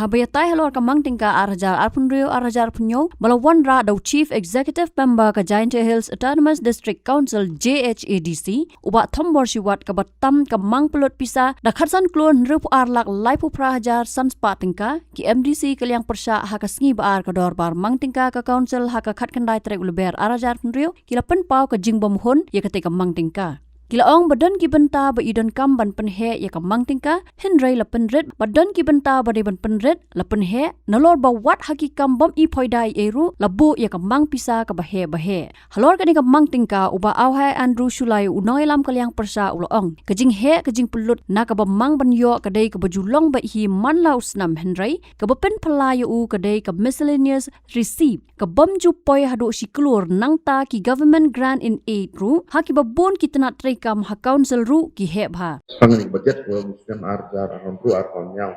habayatai halor kamang tingka arajar arpunrio arajar punyo malawan ra daw Chief Executive Member ka Giant Hills Autonomous District Council JHADC uba thombor siwat ka batam kamang pelot pisa da khatsan klon rup arlak laipu prahajar sanspa tingka ki MDC kaliang persya hakasngi baar ka dor bar mang tingka ka council haka khat kandai trek uleber arajar punrio kila pen pau ka jingbom hun ya ketika mang tingka Kila ong badan ki benta ba idon kam ban penhe ya ka mang tingka Henry la penret badan ki benta ba de ban penret la penhe nalor ba wat haki kam bom i poidai eru labu ya ka mang pisa ka bahe bahe halor ka ni ka mang tingka uba awhai Andrew Shulai unoi lam kaliang persa ulo ong kajing he kajing pelut na ka ba mang ban yo ka dei ka bajulong ba hi man la usnam Henry ka ba pen palayo u ka dei ka miscellaneous receipt ka bom ju poi hadu siklur nang ta ki government grant in aid ru haki ba bon ki tanat kam ha council ru ki he bha pangani budget ko muslim arjar aron ru aron nyang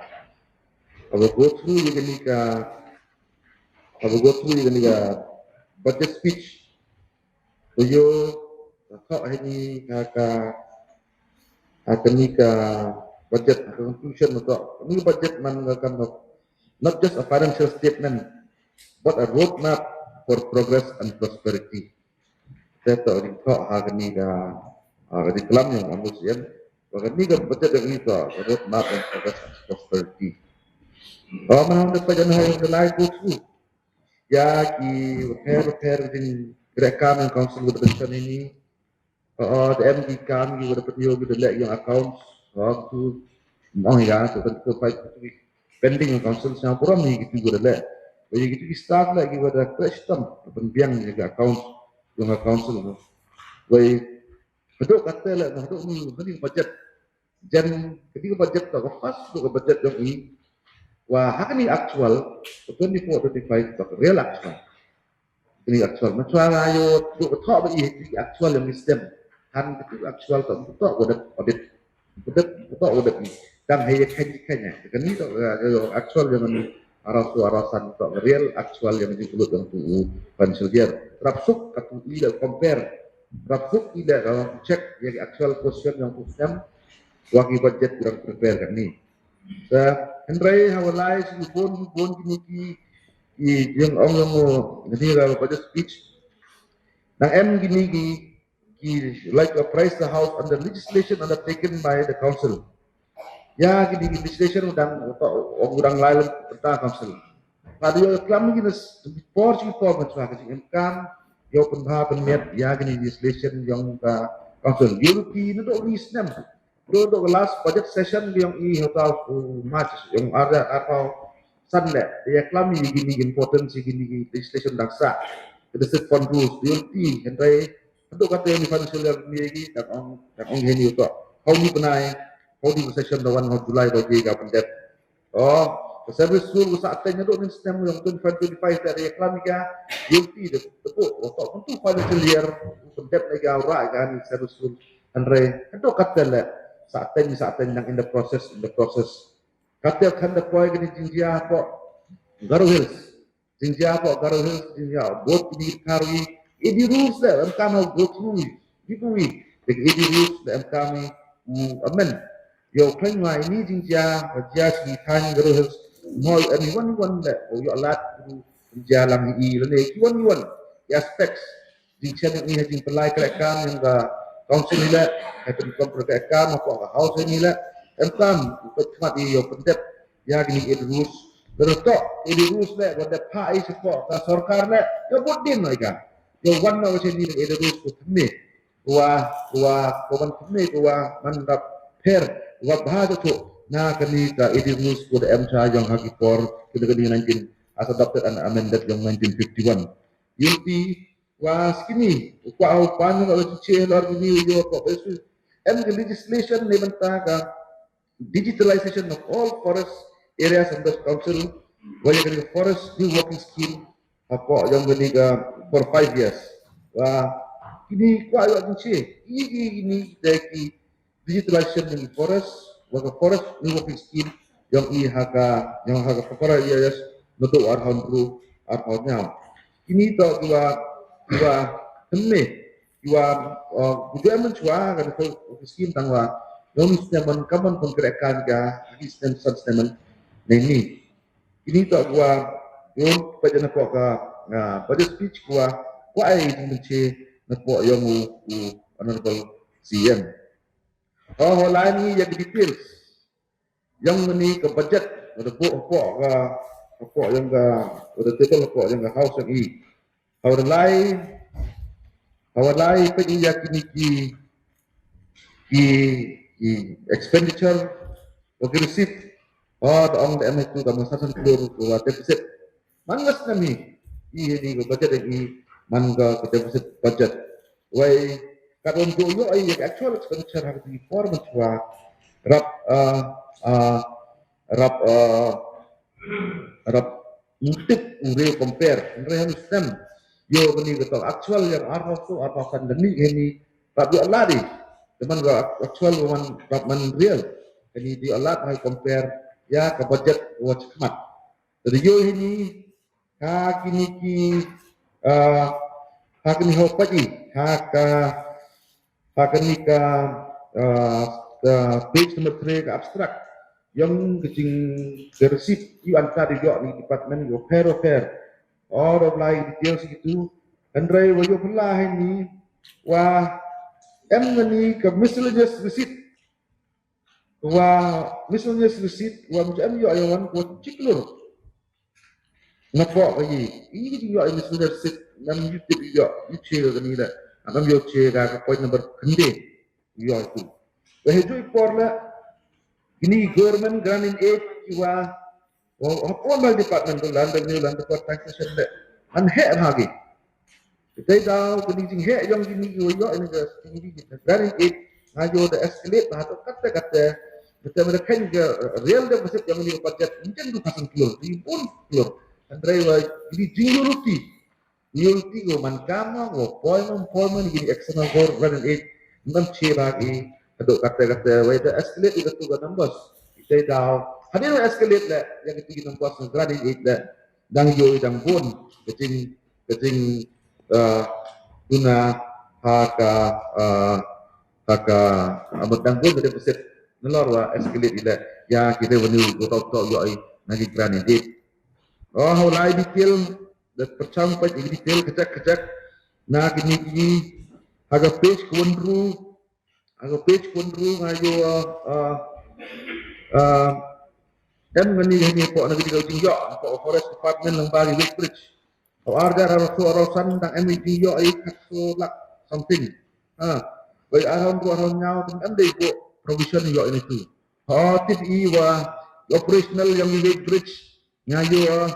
abo go through budget speech to yo ka ini ka budget conclusion to ni budget man kan not just a financial statement but a roadmap for progress and prosperity teto rin ko ni ka di kelam yang amusian bahkan ni kan budget yang itu roadmap and progress and prosperity mana dapat jangan hanya lain tu ya ki repair din rekam yang council berdepan ini MD kami dapat yo yang account waktu mau ya tu tentu pending yang council yang pura ni gitu lek jadi gitu start lagi pada question penbiang jaga account yang council baik Betul kata lah, betul ni budget. Jan ketika budget tak pas tu budget yang ini. Wah, hak ni actual 24-25 tak real actual. Ini actual. Macam ayo tu betul bagi actual yang sistem. Han itu actual tak betul audit. Betul ni. Dan hanya. Kan ni tak actual yang ni arasan tak real actual yang dibuat yang tu financial year. Rapsuk atau tidak compare Rapuk tidak kalau cek yang actual position yang pusam wagi budget kurang prepare kan ni. Henry hawalai si pun kini ki yang yang jadi kalau budget speech nang gini ki like a price the house under legislation undertaken by the council. Ya gini legislation udang orang lain tentang council. Pada yang kami gini before macam macam yo penbah penmet ya gini legislation yang ka council guilty no do isnam do last budget session yang hotel March yang ada atau Sunday ya klami gini important si gini legislation daksa the set fund rules guilty hentai untuk kata yang financial year ni lagi tak on ini to how ni penai how di session the one of July bagi ka pendet service rule saat tanya dok sistem yang 25 dari eklamika guilty betul untuk financial year pendet lagi aura kan service rule andre itu kata lah saat tanya yang in the process kata kan the point ini jinjia apa Garo Hills jinjia both ini karwi ini rules lah kami go through itu the rules that kami amen yo claim ini jinjia si tanya Garo Hills more anyone that you alat jalan i lele one aspects di channel ini hajing pelai kerekan yang ga council ni la happen kerekan apa house ni la engkam cuma di yo pendet ya gini rules bertok rules la pada pai support ka sarkar la yo bodin mereka yo one no sini rules ko thme kawan thme mandap per bahasa tu na kani ka rules for the MSA yang haki for kita 19 as adopted and amended yang 1951 yunti was kini kwa upan kalau cicil lor ini yo ko besu and the legislation ni ka digitalization of all forest areas under council where the forest new working scheme apa yang gani ka for 5 years wah kini kwa yo cicil ini deki digitalization in forest waka forest new working scheme yang haka perkara ia untuk arhonnya ini to dua temme budaya mencua kan scheme tangwa yang sistem kaman penggerekan ga sistem ini ini tak gua yon pada nak ka pada speech gua ai menci nak yang honorable CM lain yang details yang ini ke budget ada pok yang ke ada table pok yang ke house yang ini hawalai pagi yakini ki expenditure receipt ang the MS2 kamu sasan keluar ke deficit mangas nami ini ke budget ini manga ke deficit budget why karon yo ay actual expenditure harus di format wa rap rap rap ngutip ure compare ure harus tem yo beni betul actual yang arah tu atasan demi ini tapi alari teman gak actual man real ini di alat hay compare ya ke budget watch mat jadi yo ini kini ki kini hopaji kini ka page number 3 ke abstract yang kecing resip you antar juga di department yo fair all of like details itu dan rai wayo pelah ini wah ni ke miscellaneous receipt wah miscellaneous receipt wah macam yo ayoan ko ciklur ngapok lagi ini juga miscellaneous receipt nam YouTube juga YouTube ni dah nam yo cera ke point number kende yo itu wah itu iporla ini government granting aid kiwa apa mal department tu land taxation le an he lagi kita tahu kening he yang gini yo ini ke tinggi kita granting aid ngajo the escalate atau kata mereka ke real deficit yang ini budget mungkin 2% kilo ribuan kilo andai wa ini jingluruti go man kama go poiman gini external granting aid nam lagi aduk kata whether escalate itu tu kan bos kita tahu hadir escalate lah yang ketiga nombor grading it lah dang yo dang pun kecing guna haka abad dang pun ada peset nelor wa escalate ila ya kita benu tok yo nagi grading it mulai detail dan percampai detail kecak na kini agak page kundru ngayo ngani po nagdi daw tingyo po forest department ng Bali Woodbridge o argar araw-araw tang MED yo ay kasulak something bay araw nyaw tang anday po provision yo ini tu tip iwa operational yang Woodbridge ngayo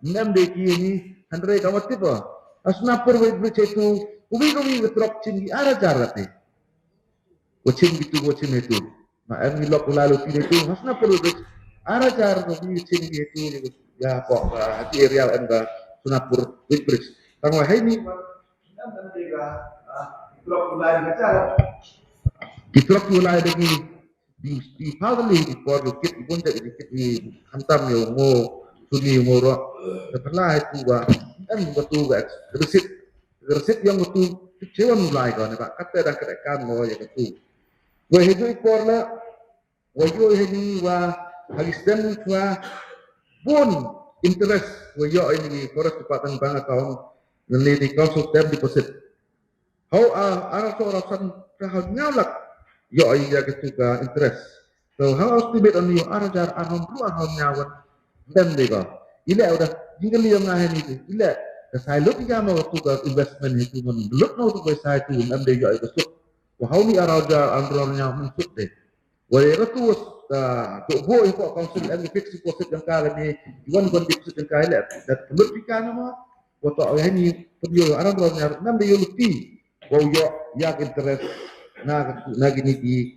namde ki ni andre kamat tip asna per Woodbridge itu ubi drop chin di arajarate Wacin itu, nah ini lok lalu tidak itu, masna perlu arajar wacin itu, ya kok di area anda Sunapur Woodbridge, tangwa ini, di blok mulai lagi di Pavali di Port Bukit di Puncak di hantam yo mo suni moro, setelah itu betul resit yang betul kecewa mulai kan, pak kata dan kerekan mo ya betul. Wah itu ikorla, wajo ini wah hagisdan wah bun interest wajo ini forest department banget tahun ngeliti council term deposit. How anak seorang kahal nyalak yo iya gitu ka interest. So how estimate on you arajar arham nyawan dan deka. Ila udah jinggal yang ngahen itu. Ila saya lu tiga mau tugas investment itu menurut mau tugas saya itu namde yo itu. Wah ni araja andrornya muncul deh. Wah itu tu boy kok council and fix deposit yang kali ni iwan deposit yang kali dan menurut kita nama waktu ini perlu andrornya namde yo lupi. Wah yo yang interest na gini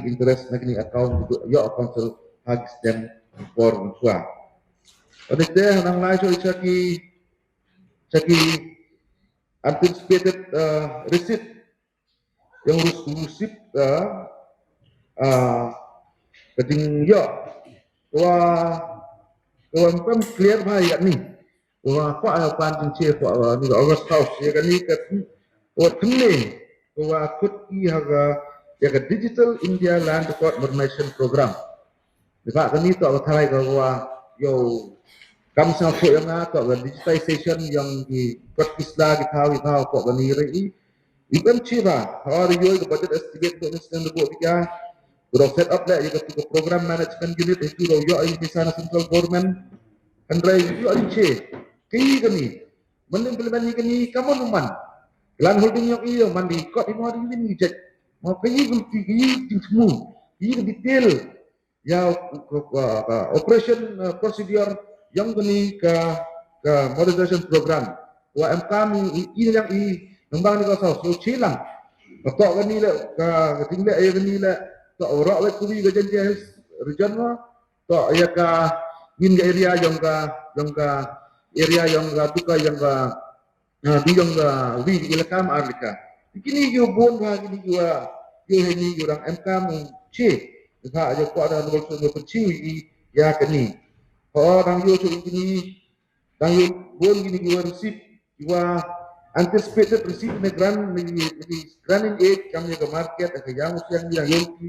interest na gini account yo council hagis dan for musuh. Pada teh nang lain so caki anticipated receipt yang rusip keting yo pem clear bahaya ni kok ada panjang cie ni August House ya kan ni kat tengni kut haga ya ke Digital India Land Record Modernization Program. Dekat kan itu aku tahu bahwa yo kam sa ko yang ato ga digitization yang di practice lagi tahu ko ga ni rei ikan chira har yo ga budget estimate ko niskan do biya bro set up la yo ga program management unit itu yo ay bisa na central government and rai yo ay che ki ga ni implement ni ni kamu numan lan holding yang iyo mandi kok ini hari ini jet mau kayi gulti kayi semua kayi detail ya operation procedure yang gini ke modernization program wa kami ini yang nembang ni kau so cilang kok gini le ke tinggal air gini le kok orang le kubi ke janji region ma kok ya ka in area yang ka area yang tuka yang di yang wi ilakam arlika kini yo bon ha kini yo ni orang MK mu che ha aja ko ada nol so penci ya kini orang yo so kini dan yo bon kini yo receive yo anticipated receive ne grand grand aid kami ke market ke yang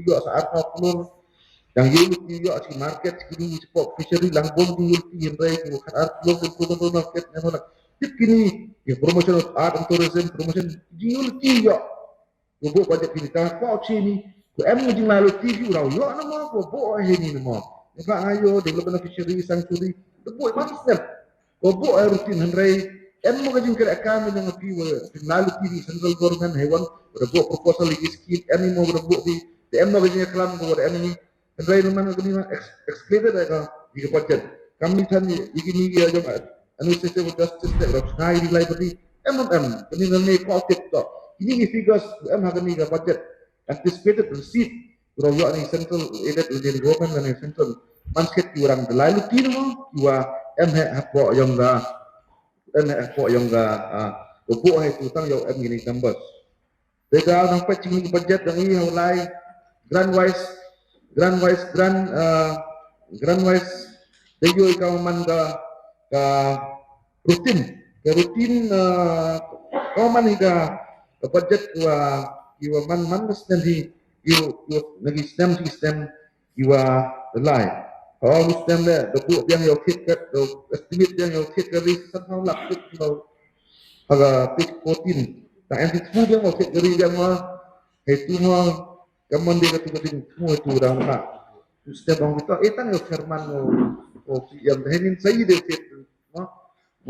yo saat no yang yo si market kini spot fishery lang bon yo rai ko khar ko market ne kini ya promotion of art and tourism promotion jinul yo bo budget kini ta ko chini ko em jing lalu TV raw yo na mo ko bo ni mo ka ayo development of fishery sanctuary to bo master ko bo rutin handrai em mo jing kira kami ng piwa lalu TV central government hewan bo proposal lagi scheme em mo bo di em mo jing klam ko em ni handrai naman ko ni excluded ka di budget kami tan igini ya jom anu system of justice that of high library kini nani ko to ini figures hagani ga budget anticipated receipt from yo ni central aided within government dan central mansket kurang delalu tino wa hapo yang ga hapo yang ga buku hai tutang yo gini numbers dega nang patching budget yang ini mulai grand wise grand deyo ikaw man ga rutin man higa budget wa iwa man di you lagi system iwa relay system le the yang yo kit kat estimate yang yo kit dari somehow lapit no aga page 14 ta anti semua yang yo kit dari yang itu mo kaman dia katu semua itu dah nak system bang kita tan yo chairman mo yang henin saya dia kit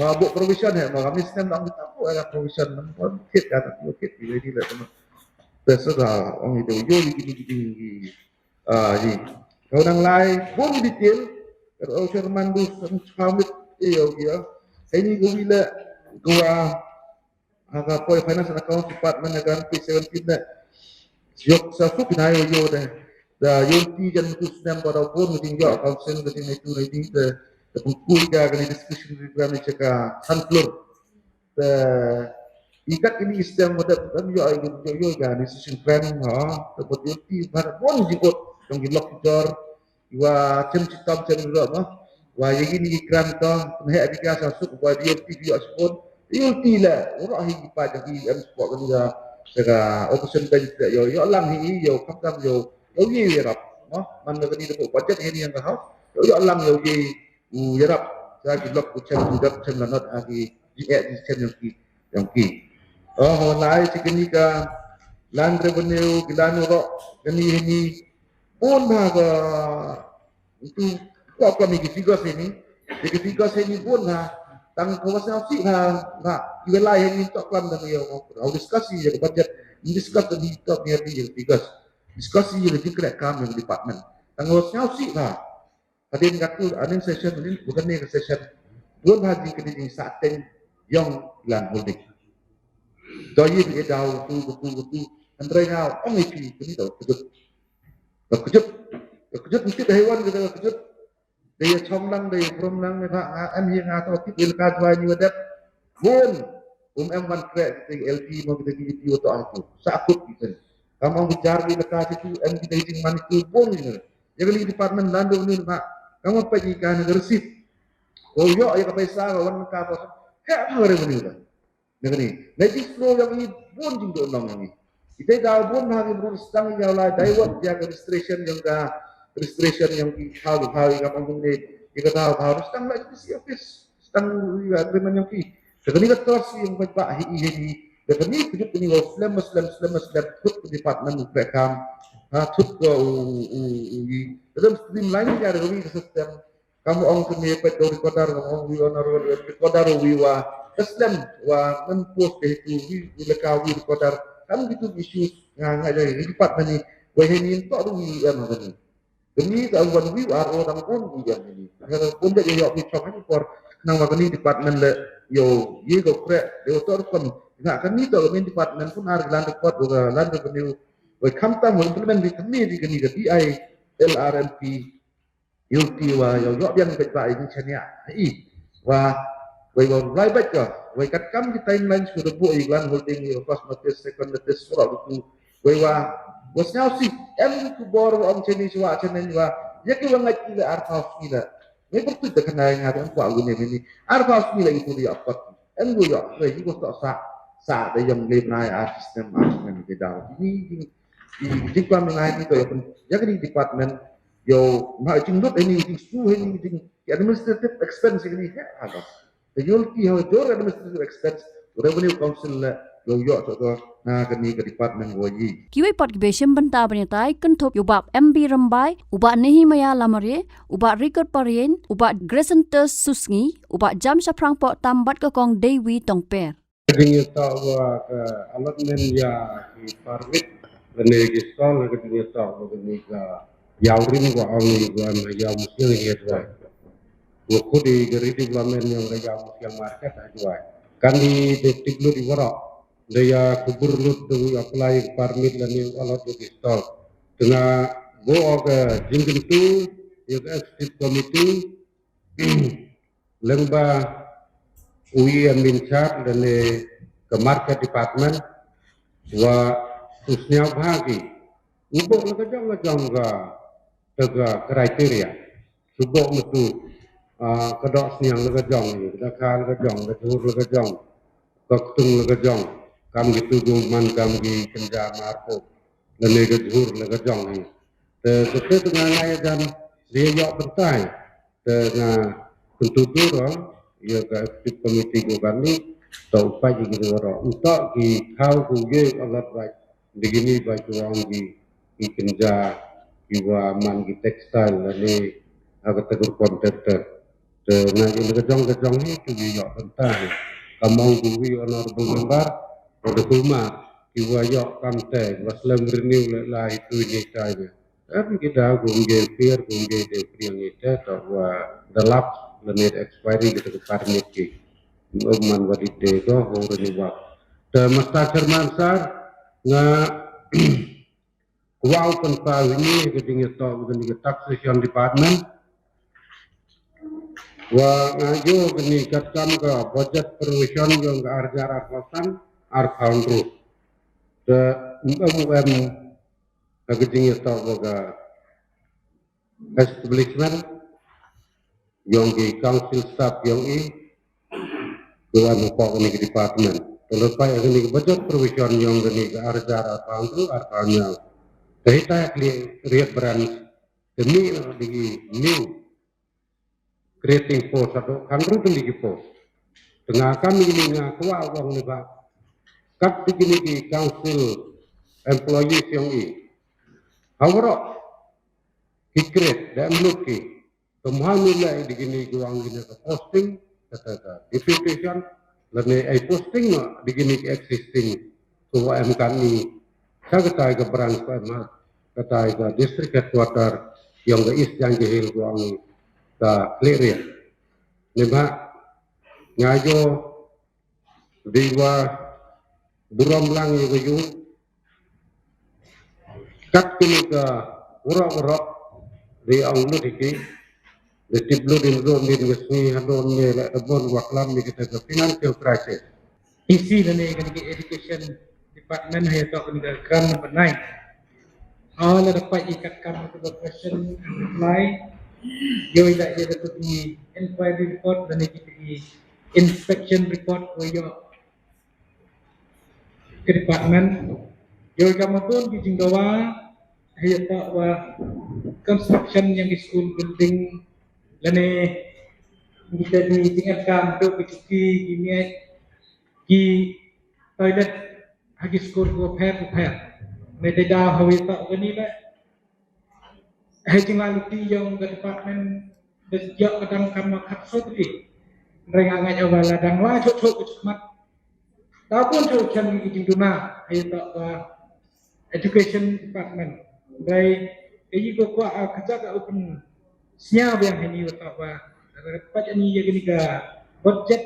buat provision ya, kami sistem tak kita buat ada provision, kit kata kit ini lah teman. Terserah orang itu yo gini. Ni orang lain pun detail kalau chairman tu kami yo dia. Ini gila gua agak poi finance account department akan P17 dah. Yok sasu kinayo yo dah. Dah yo ti jan tu sistem pada pun tinggal council ke sini itu ini dah. Buku dia kena discussion program ni cakap sunflower. Ikat ini sistem pada kan yo kan decision plan dapat uti pada pun jikut yang gilok jor wa cem citam cem ro wa yang ini ikram to nih aplikasi masuk wa dia uti yo spon uti lah ora hi pa jadi em sport kan ya sega option ben yo lang hi yo kam yo ye rap man ni dapat budget ini yang kau yo lang yo yarap sa gilok ko chen dap chen lanot agi di chen yang ki lai sikini ka land revenue gilano ro gani pun baga itu ko kami figures ini figures ini pun tang kawasan si na wilayah ini tok klam dan yo diskusi ya budget discuss di top ni figures diskusi ya di kira kami department tang kawasan si Adin katu adin session ini bukan ni session dua haji kini saateng yang land holding. Doi di edau tu Andre ngau ong iki kini tau kejut mesti hewan kita kejut dia chong lang dia from lang mereka am yang atau tip ilka jua ni wadat bun em one crack kita LP mau kita gigi atau aku sakut kita kamu bicara di lekas itu em kita izin maniku bun ini jadi department land ini pak kamu pergi ke negara resip. Oh yo, ya kapesa kawan kapos. Kayak apa revenue dah? Negeri. Nanti flow yang ini pun jinggo nong ini. Kita dah pun hari pun sedang yang lah. Daiwat yang registration yang di hari kampung ini jika tahu sedang lagi di office sedang agreement yang ki sekali terus yang baik ini sekali tujuh ini slam tut department bekam tut ko dalam streamline ya dari sistem kamu orang kini pet dari kodar kamu honor kodar wiwa Islam wa menpost itu lekawi kodar kamu gitu isu nggak dari department ini wahini itu ada wiwa Gani tak buat view orang pun juga ini. Kalau pun dia yok di chok ni for nang magani department le yo ye go pre de otor kon nak kan ni to main department pun har land report go land revenue we kam ta mo implement di kami di gani di ai LRMP UT wa yo yok yang bet ba ini chania i wa we go right back go we kat kam di timeline sudah bu iklan holding yo first notice second notice for itu we wa bos nhau sih em ku bor om cheni chwa chenen wa yaki wa ngai ila arfa fila ngai bertu de kana nga de kwa gu ne ni arfa fila itu dia apa em gu ya we ji go sa de yang le na ya sistem management de da ini di kwa mengai ni to ya di department yo ma jing dot ini jing su ini jing administrative expense ini ya ada the yulki ho jor administrative expense revenue council yo yo to na kani ke department goyi Kiwi pot gebesem benta bernitai kentup ubap MB Rembai, ubak Nehi Maya Lamare, ubak Record Parien, ubak Gresentes Susngi, ubak Jam Saprang Pot Tambat Kekong Dewi Tongper. Kedingin tahu ke allotment ya di parmit lene gistol kedingin tahu kedingin ke yaurin gua awni gua ya musil ya dua. Gua di geri development yang ya musil market aja. Kan di detik lu di warok. Daya kubur lut tu apply permit dan yang alat tu install. Tengah go ke jingkin tu, yang executive committee, lengba UI admin chart dan ke market department, wa khususnya bagi. Ubok lagajang ke tega kriteria. Subok metu kedok siang lagajang ni, kedakal lagajang, kedur lagajang, ketung lagajang. Kam gitu guman kam gi kenja marko lene ke jur le ke jong ni te tengah ngai dan dia yok pentai tengah pentutur ya ke aktif komite go kami tau pai gi ro untuk gi kau ku ge alat baik begini baik orang gi kenja jiwa man gi tekstil lene agak tegur kontraktor tengah gi ke jong ni tu gi yok pentai kamau ku gi honorable member pada rumah kiwayok kamte waslam renew la itu ni saja tapi kita gungge peer gungge de priang itu bahwa delap limit expiry gitu ke permit ki man wadi de do ho renew de masta cermansar nga wow pen pa ini geding to geding taxation department wa ngajo geni kat kam ka budget provision yang ke arjar arfasan Arkaundru, the aging tahu establishment yang di council staff yang dewan pokok ini department. Terlepas ini budget provision yang ini arjar Arkaundru, kita lihat branch demi di new creating post atau Arkaundru tinggi post. Tengah kami ini ngaku awang ni pak. Kat begini di council employees yang ini, awak hikret dan luki, kemahan nilai di gini guang gini ke posting, kata deputation, lalu posting no di gini existing, so kami, saya kata ke branch kata ke district headquarter yang ke east yang jahil guang ke clear ya, nemah ngajo diwa buram lang yung kat kini ka ura di ang lutiki di tiblo din doon din ngasni hadon ni labon waklam ni kita ke financial crisis isi dan education department hay to kan kan benai awal dapat ikatkan untuk question apply yo ida dia dapat di inquiry report dan di inspection report ko yo ke department yo kamatun di jinggawa hayata wa construction yang school building lene kita diingatkan untuk kecuki gini di toilet hagi skor ko pher mete da hawi ta gani la hejing lalu ti yang ke departemen desjak kadang kama khatso ti renga ngaj awala dang wa chok chok mat ta pun chok chan gi duna ayo ta education department dai ei ko ko kerja ka open sia yang ini ta wa dapat ini ya gini ka budget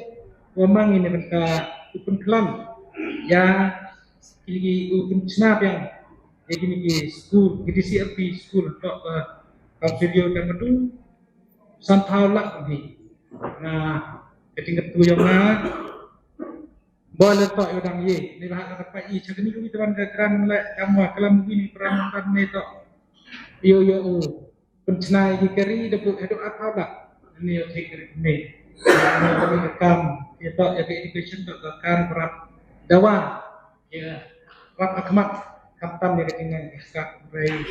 wamang ini mereka open kelam ya ini open snap yang ini ke school di CRP school untuk video dan itu santau lak ni nah ketingkat tu yang boleh tak yang ye ni lah dapat i cakap ni kami tuan keran lek kamu kelam ini peran ni tak yo pencenai di keri dapat hidup apa tak ini yang saya ni kami rekam ya tak ya education tak kan berat dawa ya rap akmat kapan dia dengan iskak rai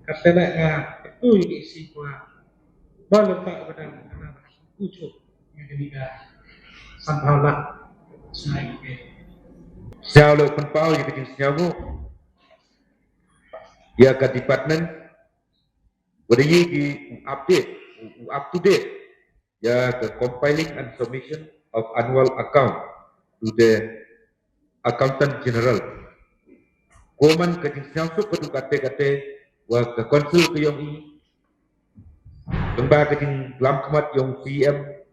kata nak itu isi kuah baru tak pada anak ucap yang ketiga sampailah saya Sao lo penpau yang kecil senyamu ya ke department beri di update up to date ya ke compiling and submission of annual account to the accountant general Koman kecil senyamu kedu kate wa ke konsul ke yang ini Lembaga kecil lam kemat yang PM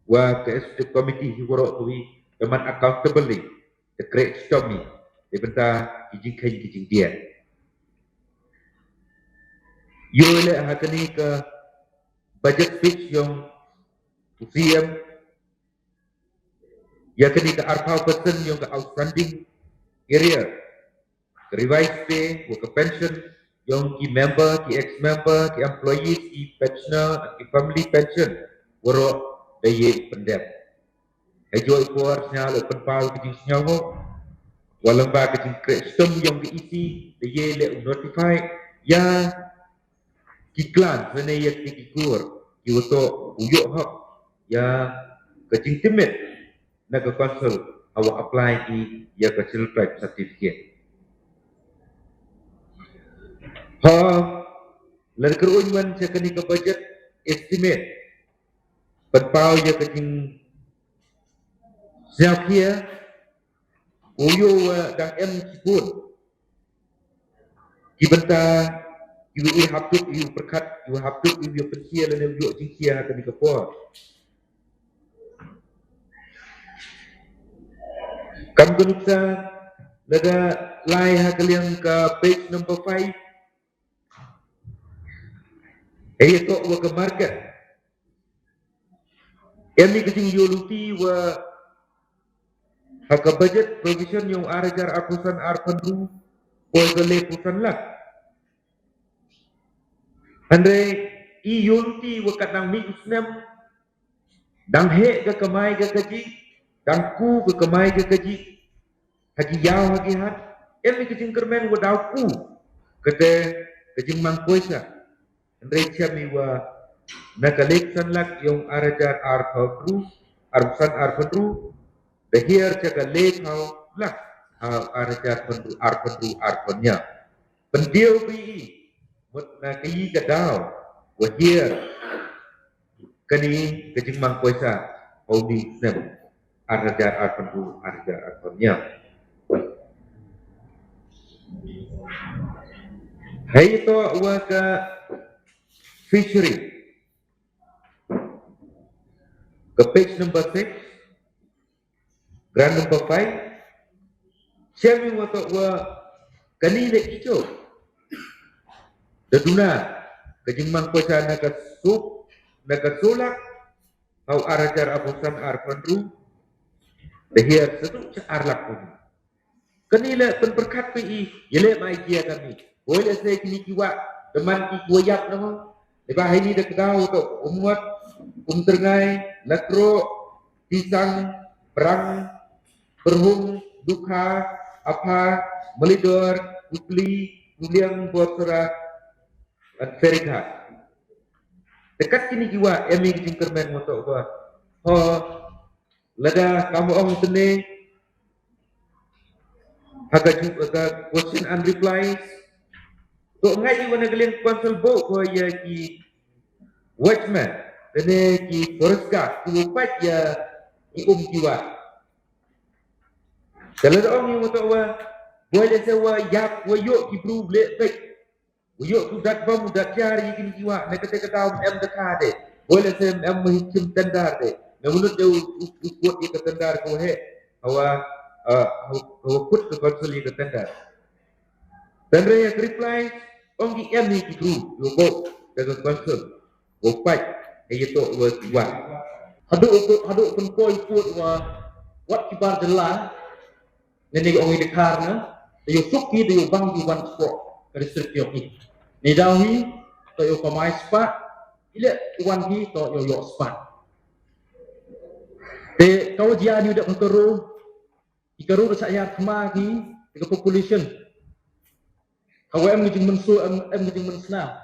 wa ke executive committee hiwaro tuwi teman accountably the great story dibenta kijing dia yo le hakani ke budget speech yang PM ya kini ke arpau person yang ke outstanding area ke revised pay ke pension yang ki member ki ex member ki employees ki pensioner ki family pension waro daya pendem Ejo ikor sinyal open pal kecing sinyal walang ba kecing sistem yang diisi dia le notify ya kiklan sana ya kikur kiwoto uyuk hak ya kecing timit naga konsul awak apply di ya kecil type certificate ha lan keruiman sekani ke budget estimate penpau ya kecing Siap kia, uyu dan cipun. Kibenta, ibu hapuk, ibu perkat, ibu hapuk, ibu pensia dan ibu jingkia akan dikepor. Kamu kenapa ada lai hakalian ke page number 5. Itu ke market. Ini kecing yoluti wa Haka budget provision yung arajar apusan arpanru boleh pusan lah. Andre iyunti wakat nang mi usnem dang he ke kemai ke kaji dang ku ke kemai ke kaji haji yau haji hat ini kecing kermen wadau ku kete kecing mangkoisa Andre chami wa nakaleksan lak yung arajar arpanru apusan arpanru Dahir jaga lekau lah arajar arpennya. Pendiu bi mut na kayi kadau wahir kani kecing mangkoisa audi nem arajar arpennya. Hai to waga fishery ke page number 6 Grand number 5 Siami watak wa kani le ijo daduna kejimang kuasa naga sup naga solak au arajar abusan arpanru dahir setu arlak pun kani le penperkat pi yele mai kia kami boleh saya kini kiwa teman ki kuayap nama lebah ini dah kedau tu umuat tergai lakro pisang perang Perhum, duka, apa, melidor, ukli, muliang, botera, dan serikat. Dekat kini jiwa emi jingkermen motok gua. Ho lada kamu ong tene aga question and replies. To ngai jiwa negelin council bo ko ya ki watchman tene ki forest guard ki upat ya ki jiwa. Kalau ong ni motok gua boleh sewa yak woyok ki bru blek tek. Woyok tu dak bom dak cari kini jiwa nek kata kata em dekade. Boleh sem em menghikim tendar de. Namun dia ukut di tendar ko he. Hawa ukut ke konsul di tendar. Dan dia reply ong ki em ni ki bru logo dengan konsul. Opat itu wa. Hadu pun ko ikut wa wat kibar jelas. Nini ong idekar na. Tayo suki tayo bang di wan sport ke distrik Yoki. Ni dawi tayo pamai spa ile wan hi to yo spa. Te kau dia ni udah ikaru saya kema ki ke population. Kau em ni jing mensu em ni jing mensna.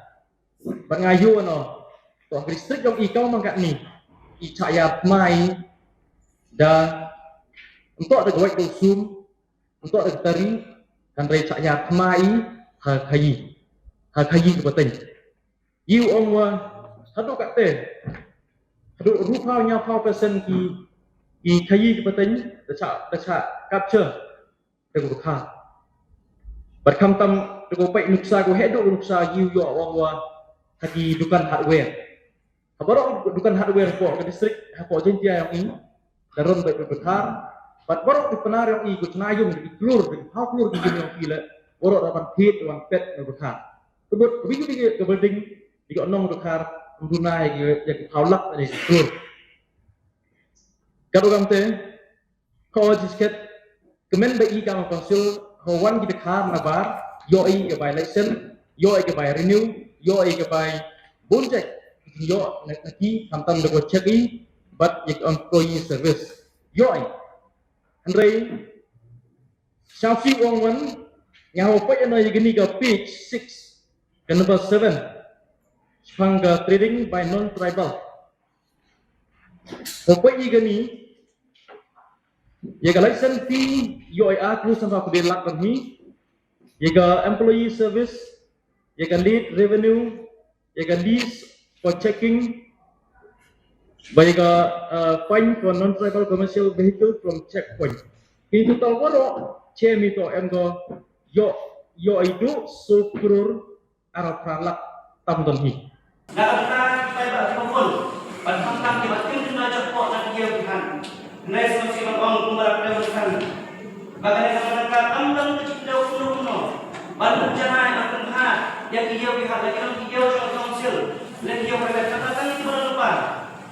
Bangayu ano. To distrik yang ikau mangkat ni. Icaya mai da untuk ada gawai dosum untuk ada tari kan rai caknya kemai hal kayi kebetulan you ong wa hadu kat te hadu rupa nya kau person ki kayi kebetulan dah capture dengan ka berkam tam dengan pai nuksa ko hedo nuksa you yo ong wa hadi dukan hardware kabarok dukan hardware ko ke distrik ko jentia yang ini daron baik berbekar. But borok di penar yang ikut senayung di telur di hakur di dunia gila borok dapat hit dalam pet berbekar. Kebut begitu di building di onong berbekar mendunai yang haulak dari telur. Kalau kamu kau jisket kemen bagi kamu konsul kawan di bekar nabar yoi ke violation yoi ke renew yoi ke bonjek yo nanti kamtam dengan check but yang employee service yoi. Andrei, Shafi Wongwan, yang apa yang ada gini ke page 6 ke number 7, Spanga trading by non-tribal. Apa yang gini, ya kalau license fee, UIR terus sampai ke delak kami, ya kalau employee service, ya kalau lead revenue, ya kalau lease for checking, baik fine for non-tribal commercial vehicle from checkpoint. Itu tahu baru cemi to emgo yo itu syukur arah pralak tamdon hi. Nak kita baik pun, bertentang di batin kita cepat nak dia bukan. Nes masih orang kumarak dia bukan. Bagaimana mereka tamdon kecil kuno. Bantu jangan akan hat yang dia pihak lagi yang dia council. Lagi dia mereka katakan itu berlupa.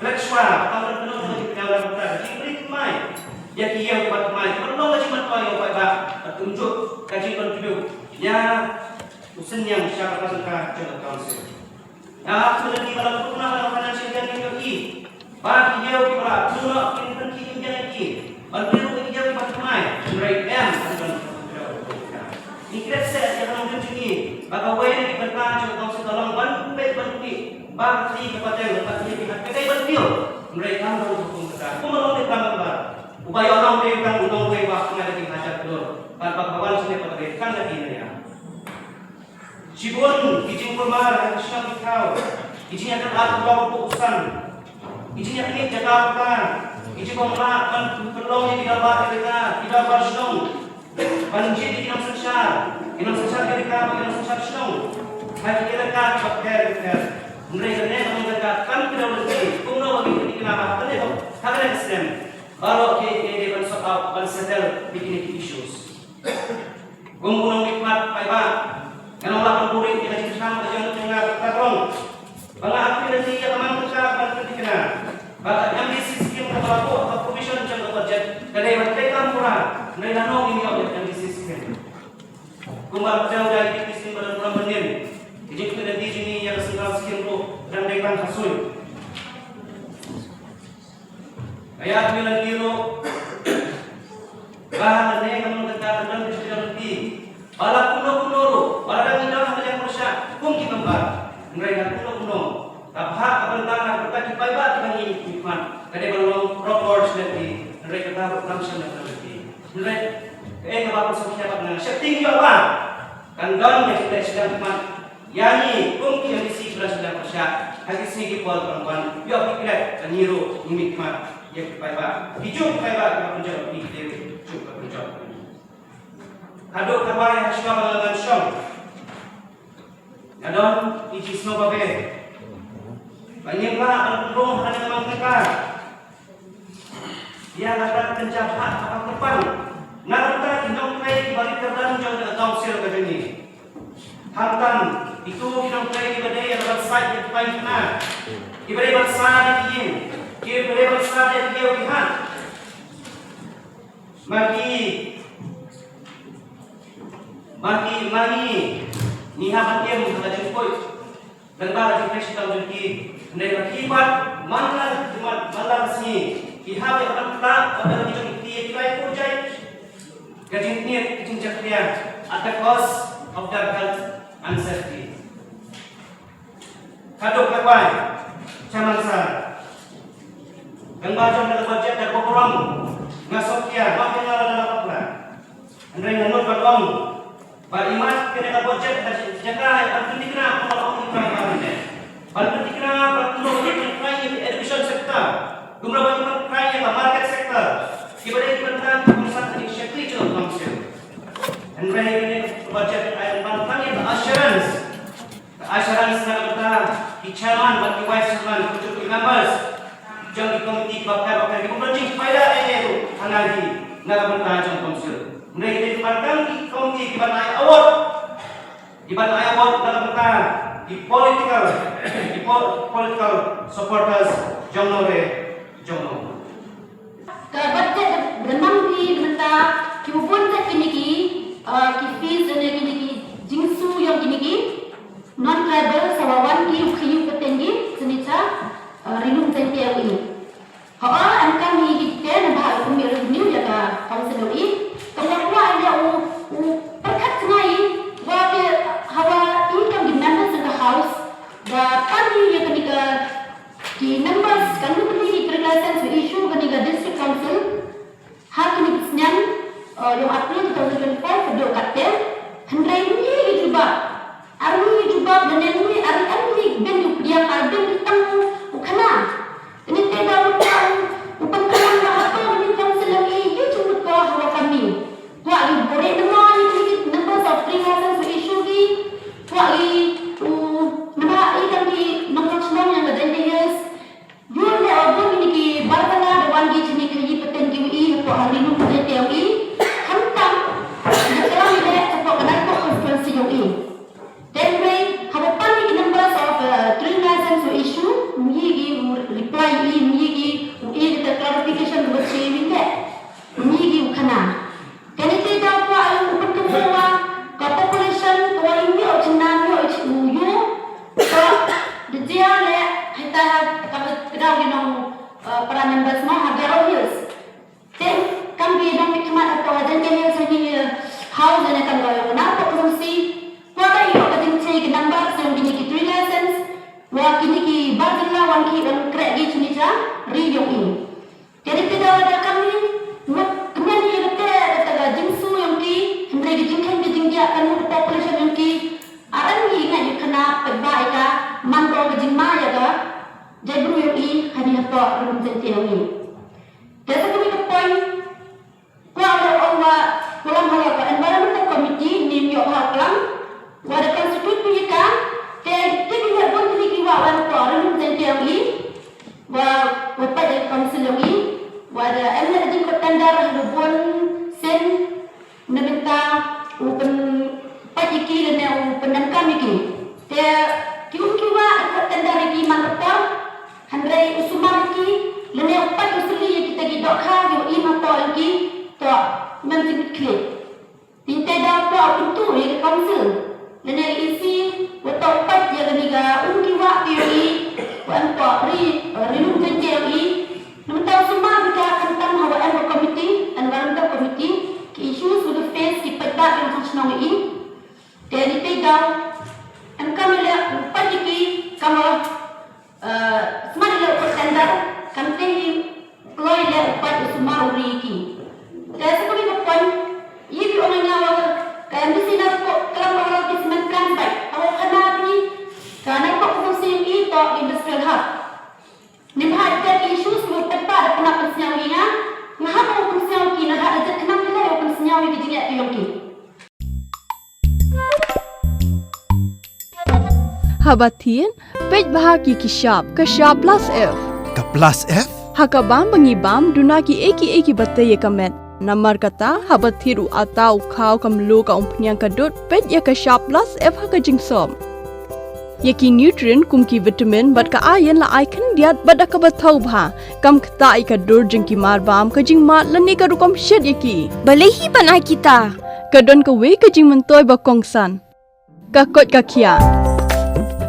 Lekshwa, kalau penuh dengan penyawaran berkata, diberi kemai. Ya dia buat kemai, perlu lagi mentua yang baik tunjuk kaji kontribut. Ya, usen yang siapa sangka jodoh council. Ya, aku lagi malam pernah dalam financial yang ini. Bagi dia kita tunjuk pinter kini yang ini. Bantu dia buat kemai. Mereka yang akan Ikut saya yang mengunjungi. Bagaimana di berkah jodoh council tolong bantu. Bakti kepada yang lepas ini pihak kedai berdiu mereka mendukung kita. Kumalang di kamar upaya orang mereka undang mereka mengajar di hajar telur tanpa kawan sudah pada kan lagi ya. Sibun izin permar harus dikau. Izin akan aku bawa urusan. Izin yang ini jaga apa? Izin pemerintah penolong yang tidak bawa mereka tidak bersenang. Banjir di dalam sesar mereka dalam sesar senang. Hanya kita kan pakai mereka ni mengatakan kita boleh kumno bagi kita apa tu ni kami Islam kalau kita bersama bersettle begini issues kumno nikmat baik kalau Allah memberi kita bersama jangan dengar terong kalau aku nanti yang memang kita akan kita yang di sistem atau provision jangan budget dari mereka murah mereka no ini yang di sistem kumar jauh dari sistem berapa menit jadi kita nanti sini yang segala sekian dan mereka hasil. Ayat bilang kilo, bahan ini kamu katakan dan disediakan bala kuno, bala yang dalam yang bersyak, kum kita mereka kuno, Abha abantana bertaki paiba dengan hikmat. Kadang belum reports nanti mereka tahu langsung nanti. Mereka bapak semuanya dengan setting apa? Kan don yang kita sedang hikmat. Yani kongki yang isi sudah persia. Hati sini pol perempuan. Yo pikir niru hikmat. Ya paiba. Hijuk paiba kita penjawab di dewi. Cuba penjawab. Kadok kabar yang sudah mengalami syok. Adon iji semua babe. Banyaklah al-Qur'an ada memang tekar. Dia akan penjahat apa tepan. Narata kinong kay balik terdan jauh dengan council ke sini. Hantan itu kinong kay ibadai yang bersai di depan sana. Ibadai bersai di yin. Ibadai bersai di Tuhan. Magi nihaban dia menghadapi koi. Dan bahagia Presiden Turki mendapat kibat malah sini kihat yang akan pada hidung dia kira kurjai gaji niat kecil dia at the cost of their health and safety. Kadok kawan caman sar dan baca dalam budget dan program ngasok dia makin dalam apa andai menurut kadang barimat kena budget dan jaga yang penting kena kalau Paling penting kenapa perlu di education sector, gumra banyak kaya ke market sector, ibadah kita pengusaha di sector council. And when ini budget ayat tentang itu assurance nak kita di chairman, bagi vice chairman, untuk members, jangan di komiti bakal di komiti faedah itu anagi nak kita jang council. Mereka ditempatkan di komiti di mana award, nak kita di political supporters jomno. Budget benang di benda kibun tak kini fees dan kini jingsu yang kini non tribal sawawan ki ukhiyu ketengi senita rinum tentia ini. Haa angka ni kita nampak kumir revenue jaga council ini. Kemudian ada perkat kenai wabe hawa income di members of the house. The party yang ketika di members kan di license issue ketika district council hak ini senyan yang April 2024 kedua kata hendai ini juga army juga dan ini army ben yang ada di tengah ukana ini tidak bukan upakan apa ini council lagi itu cuma kau hawa kami kau ini boleh nama ini members of license issue di kau ini yang ada di years, jual le abang ini ki barkana dewan di sini kerja peten kiwi, apa hari nu kerja kiwi, hantam, kalau ini apa kena apa konstitusi kiwi. Then we have a panic numbers of three license issue, migi reply migi the clarification buat sini deh, migi ukana. Kini tidak apa yang berkembang, population kau ini orang nami orang uyu, dia le kita kalau kita para members mah ada years. Then kami nak hikmat atau ada jenis ini how dan akan bayar kenapa fungsi? Wala iyo kadang cek number yang kini kita license, wala kini ki badla wan ki dan kredi sini jah riyong ini. Jadi tidak ada kami kemudian ini kita jingsu yang ki mereka jingkan dijingja kan population yang ki aran ni nak kena perbaik ka manto ke jingma ya ka jabru yang ini hanya to rum sentiang ini. Jadi kami ke point kalau Allah dalam hal apa environmental committee ni yo haklang wada konstitusi ka te tidak pun dikiwa wan to rum sentiang ini wa pada council ini wada emna jing ko tandar hubun sen nabenta open pajiki dan penangkam ini. Dia kiwa ikut tendari di mangkota, handai usumar ini, lene upat usuli yang kita gidok hal yang ima to lagi, to menjadi klik. Tinta dah to pintu di council, lene isi waktu upat yang niga kiwa kiri, wan to rinum janji lagi. Namun tahu semua kita tentang hawa environmental committee, issues with the face di petak yang fungsional ini. Dari pegang, kami lihat pagi kamu habatin pej bahagi kishap plus F Ka plus F? hakabam bangibam dunaki eki bataya kamet namar kata habatiru atau kau kamlu ka umpnyang kadut pej ya kishap plus F hakajingsom yaki nutrient kumki vitamin bat ka ayan la icon diat bada ka batau bha kam kta ika dur jingki marbam ka jingma lani ka rukom shed yaki balehi banai kita kadon ka we ka jing mentoy ba kongsan ka kot ka kia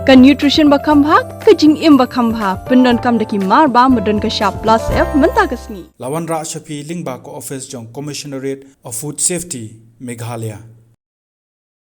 ka nutrition ba khambha ka jing im ba khambha pendon kam daki marbam medon ka sharp plus F menta kasni Lawan Ra Shapi Lingba ko office jong Commissionerate of Food Safety Meghalaya.